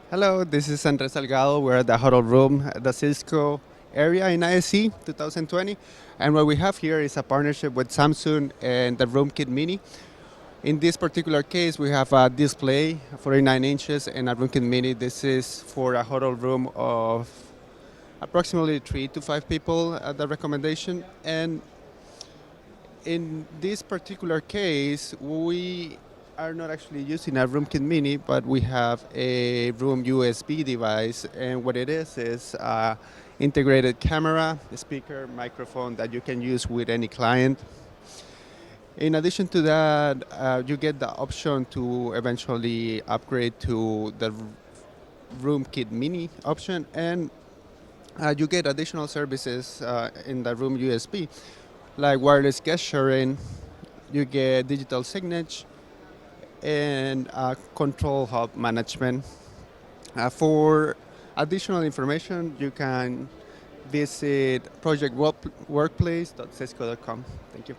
Hello, this is Andres Salgado. We're at the Huddle room at the Cisco area in ISE 2020. And what we have here is a partnership with Samsung and the RoomKit Mini. In this particular case, we have a display, 49 inches, and a RoomKit Mini. This is for a Huddle room of approximately 3 to 5 people at the recommendation. And in this particular case, we are not actually using a RoomKit Mini, but we have a Room USB device, and what it is a integrated camera, speaker, microphone that you can use with any client. In addition to that, you get the option to eventually upgrade to the RoomKit Mini option, and you get additional services in the Room USB, like wireless guest sharing. You get digital signage and control hub management. For additional information, you can visit projectworkplace.cisco.com. Thank you.